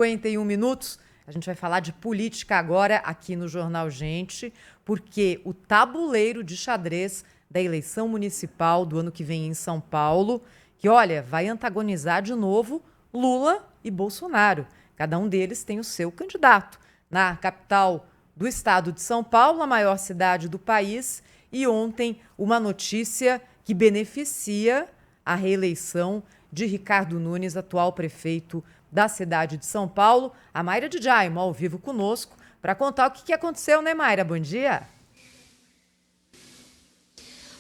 51 minutos. A gente vai falar de política agora aqui no Jornal Gente, porque o tabuleiro de xadrez da eleição municipal do ano que vem em São Paulo, que, olha, vai antagonizar de novo Lula e Bolsonaro. Cada um deles tem o seu candidato. Na capital do estado de São Paulo, a maior cidade do país, e ontem uma notícia que beneficia a reeleição de Ricardo Nunes, atual prefeito da cidade de São Paulo. A Mayra de Jaimo, ao vivo conosco, para contar o que aconteceu, né, Mayra? Bom dia.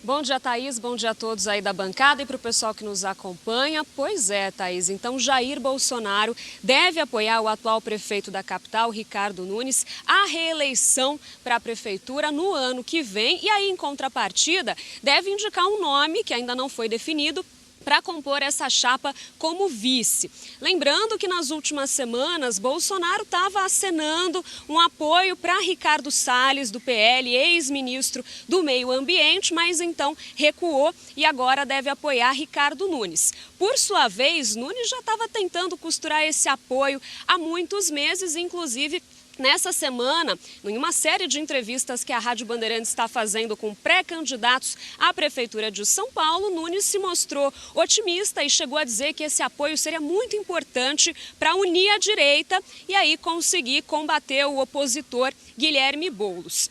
Bom dia, Thaís. Bom dia a todos aí da bancada e para o pessoal que nos acompanha. Pois é, Thaís. Então, Jair Bolsonaro deve apoiar o atual prefeito da capital, Ricardo Nunes, a reeleição para a prefeitura no ano que vem. E aí, em contrapartida, deve indicar um nome que ainda não foi definido para compor essa chapa como vice. Lembrando que nas últimas semanas, Bolsonaro estava acenando um apoio para Ricardo Salles, do PL, ex-ministro do Meio Ambiente, mas então recuou e agora deve apoiar Ricardo Nunes. Por sua vez, Nunes já estava tentando costurar esse apoio há muitos meses, inclusive nessa semana, em uma série de entrevistas que a Rádio Bandeirantes está fazendo com pré-candidatos à Prefeitura de São Paulo, Nunes se mostrou otimista e chegou a dizer que esse apoio seria muito importante para unir a direita e aí conseguir combater o opositor Guilherme Boulos.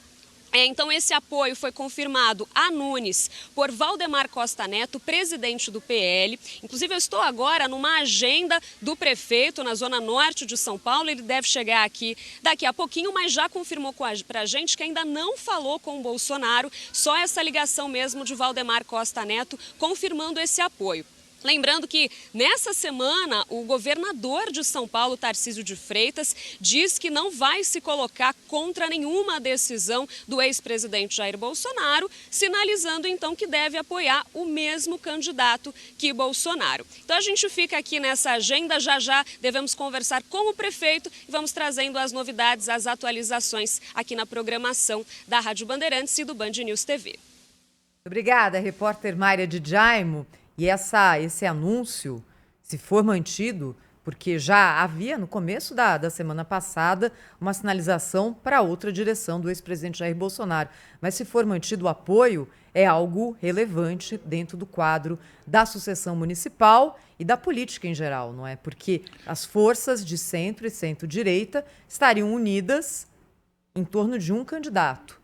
Então, esse apoio foi confirmado a Nunes por Valdemar Costa Neto, presidente do PL. Inclusive, eu estou agora numa agenda do prefeito na zona norte de São Paulo. Ele deve chegar aqui daqui a pouquinho, mas já confirmou para a gente que ainda não falou com o Bolsonaro. Só essa ligação mesmo de Valdemar Costa Neto confirmando esse apoio. Lembrando que nessa semana o governador de São Paulo, Tarcísio de Freitas, diz que não vai se colocar contra nenhuma decisão do ex-presidente Jair Bolsonaro, sinalizando então que deve apoiar o mesmo candidato que Bolsonaro. Então a gente fica aqui nessa agenda, já devemos conversar com o prefeito e vamos trazendo as novidades, as atualizações aqui na programação da Rádio Bandeirantes e do Band News TV. Obrigada, repórter Mayra de Jaimo. E esse anúncio, se for mantido, porque já havia no começo da semana passada uma sinalização para outra direção do ex-presidente Jair Bolsonaro. Mas se for mantido o apoio, é algo relevante dentro do quadro da sucessão municipal e da política em geral, não é? Porque as forças de centro e centro-direita estariam unidas em torno de um candidato,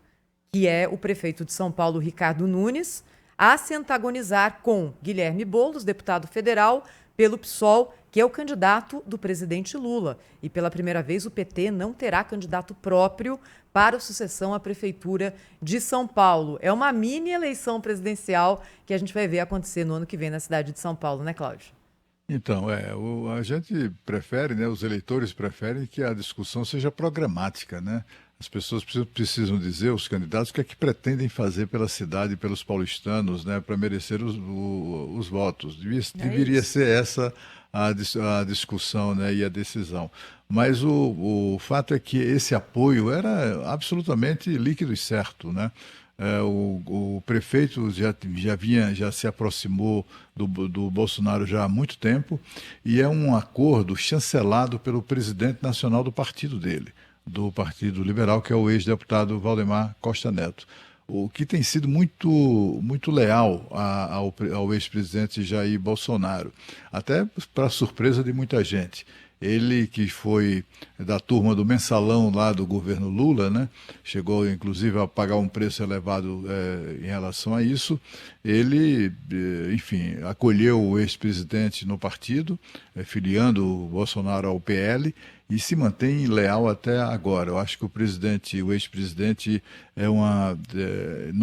que é o prefeito de São Paulo, Ricardo Nunes, a se antagonizar com Guilherme Boulos, deputado federal, pelo PSOL, que é o candidato do presidente Lula. E pela primeira vez o PT não terá candidato próprio para a sucessão à prefeitura de São Paulo. É uma mini eleição presidencial que a gente vai ver acontecer no ano que vem na cidade de São Paulo, né, Cláudio? Então, a gente prefere, né, os eleitores preferem que a discussão seja programática, né? As pessoas precisam dizer, os candidatos, o que é que pretendem fazer pela cidade e pelos paulistanos, né, para merecer os votos. Deveria ser essa a discussão, né, e a decisão. Mas o fato é que esse apoio era absolutamente líquido e certo, né? O prefeito já se aproximou do Bolsonaro já há muito tempo e é um acordo chancelado pelo presidente nacional do partido dele, do Partido Liberal, que é o ex-deputado Valdemar Costa Neto, o que tem sido muito leal ao ex-presidente Jair Bolsonaro, até para surpresa de muita gente. Ele, que foi da turma do mensalão lá do governo Lula, né? Chegou inclusive a pagar um preço elevado em relação a isso. Ele, enfim, acolheu o ex-presidente no partido, filiando o Bolsonaro ao PL, e se mantém leal até agora. Eu acho que o ex-presidente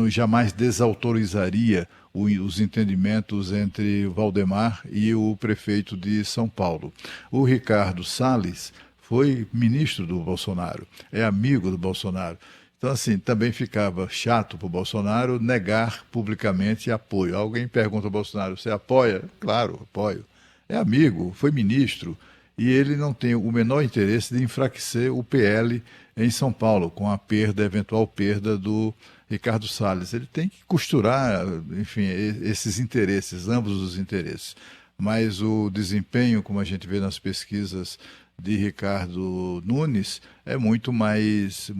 jamais desautorizaria os entendimentos entre Valdemar e o prefeito de São Paulo. O Ricardo Salles foi ministro do Bolsonaro, é amigo do Bolsonaro. Então, assim, também ficava chato para o Bolsonaro negar publicamente apoio. Alguém pergunta ao Bolsonaro, você apoia? Claro, apoio. É amigo, foi ministro, e ele não tem o menor interesse de enfraquecer o PL em São Paulo, com a eventual perda do Ricardo Salles. Ele tem que costurar, enfim, esses interesses, ambos os interesses. Mas o desempenho, como a gente vê nas pesquisas de Ricardo Nunes é muito mais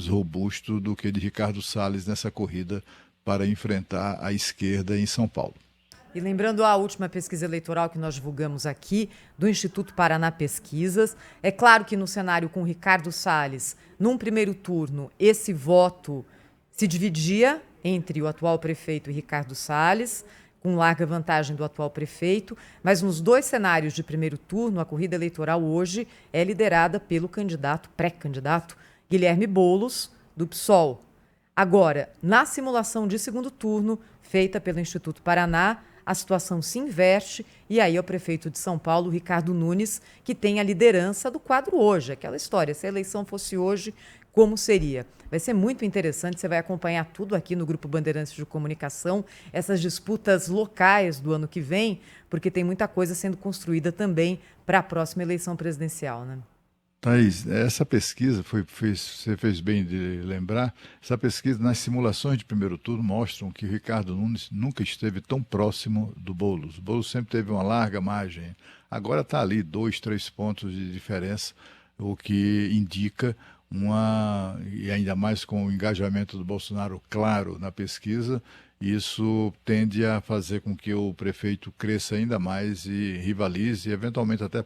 robusto do que de Ricardo Salles nessa corrida para enfrentar a esquerda em São Paulo. E lembrando a última pesquisa eleitoral que nós divulgamos aqui, do Instituto Paraná Pesquisas, é claro que no cenário com Ricardo Salles, num primeiro turno, esse voto se dividia entre o atual prefeito e Ricardo Salles, com larga vantagem do atual prefeito, mas nos dois cenários de primeiro turno, a corrida eleitoral hoje é liderada pelo pré-candidato Guilherme Boulos, do PSOL. Agora, na simulação de segundo turno, feita pelo Instituto Paraná, a situação se inverte e aí é o prefeito de São Paulo, Ricardo Nunes, que tem a liderança do quadro hoje. Aquela história, se a eleição fosse hoje, como seria? Vai ser muito interessante, você vai acompanhar tudo aqui no Grupo Bandeirantes de Comunicação, essas disputas locais do ano que vem, porque tem muita coisa sendo construída também para a próxima eleição presidencial, né? Thaís, essa pesquisa, você fez bem de lembrar, essa pesquisa nas simulações de primeiro turno mostram que o Ricardo Nunes nunca esteve tão próximo do Boulos. O Boulos sempre teve uma larga margem, agora está ali 2, 3 pontos de diferença, o que indica e ainda mais com o engajamento do Bolsonaro claro na pesquisa, isso tende a fazer com que o prefeito cresça ainda mais e rivalize e eventualmente até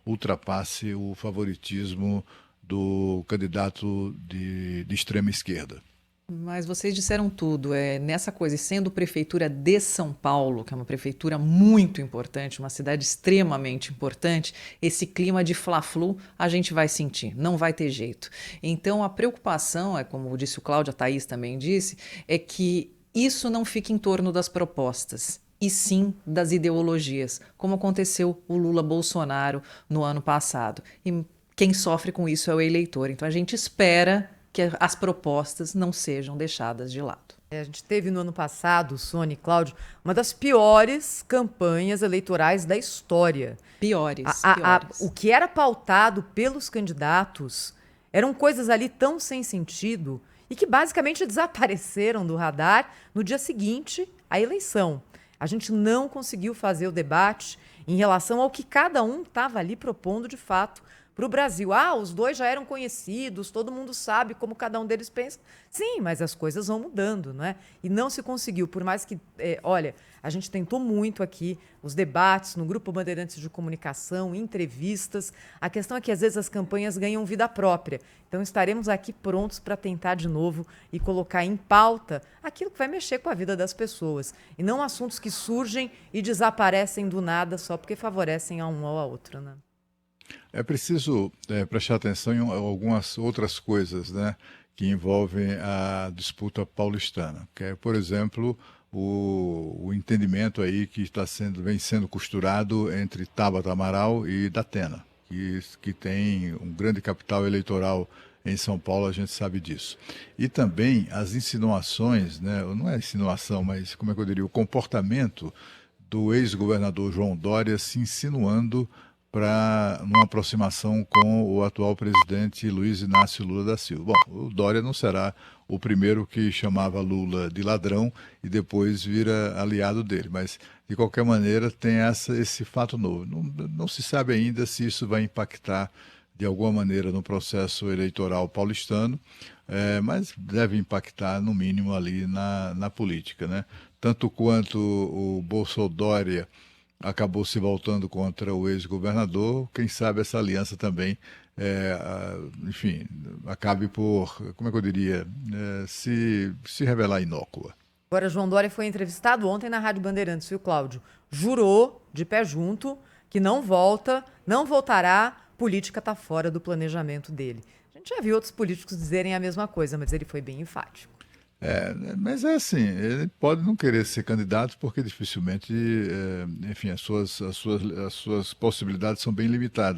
ultrapasse o favoritismo do candidato de extrema esquerda. Mas vocês disseram tudo, nessa coisa, e sendo prefeitura de São Paulo, que é uma prefeitura muito importante, uma cidade extremamente importante, esse clima de fla-flu a gente vai sentir, não vai ter jeito. Então a preocupação, como disse o Cláudio, a Thaís também disse, é que isso não fique em torno das propostas, e sim das ideologias, como aconteceu o Lula-Bolsonaro no ano passado. E quem sofre com isso é o eleitor. Então a gente espera que as propostas não sejam deixadas de lado. A gente teve no ano passado, Sônia e Cláudio, uma das piores campanhas eleitorais da história. Piores. O que era pautado pelos candidatos eram coisas ali tão sem sentido e que basicamente desapareceram do radar no dia seguinte à eleição. A gente não conseguiu fazer o debate em relação ao que cada um estava ali propondo de fato para o Brasil. Os dois já eram conhecidos, todo mundo sabe como cada um deles pensa. Sim, mas as coisas vão mudando, não é? E não se conseguiu, por mais que, a gente tentou muito aqui, os debates no Grupo Bandeirantes de Comunicação, entrevistas. A questão é que às vezes as campanhas ganham vida própria. Então estaremos aqui prontos para tentar de novo e colocar em pauta aquilo que vai mexer com a vida das pessoas. E não assuntos que surgem e desaparecem do nada só porque favorecem a um ou a outro, né? É preciso prestar atenção em algumas outras coisas, né, que envolvem a disputa paulistana, que é, por exemplo, o entendimento aí que vem sendo costurado entre Tabata Amaral e Datena, que tem um grande capital eleitoral em São Paulo, a gente sabe disso. E também as insinuações, né, não é insinuação, mas como é que eu diria, o comportamento do ex-governador João Dória se insinuando para uma aproximação com o atual presidente Luiz Inácio Lula da Silva. Bom, o Dória não será o primeiro que chamava Lula de ladrão e depois vira aliado dele, mas de qualquer maneira tem esse fato novo. Não se sabe ainda se isso vai impactar de alguma maneira no processo eleitoral paulistano, mas deve impactar no mínimo ali na política, né? Tanto quanto o Bolsonaro acabou se voltando contra o ex-governador, quem sabe essa aliança também, enfim, acabe por, como é que eu diria, se revelar inócua. Agora, João Dória foi entrevistado ontem na Rádio Bandeirantes, viu, Cláudio? Jurou, de pé junto, que não voltará, política está fora do planejamento dele. A gente já viu outros políticos dizerem a mesma coisa, mas ele foi bem enfático. Mas é assim, ele pode não querer ser candidato porque dificilmente, enfim, as suas possibilidades são bem limitadas.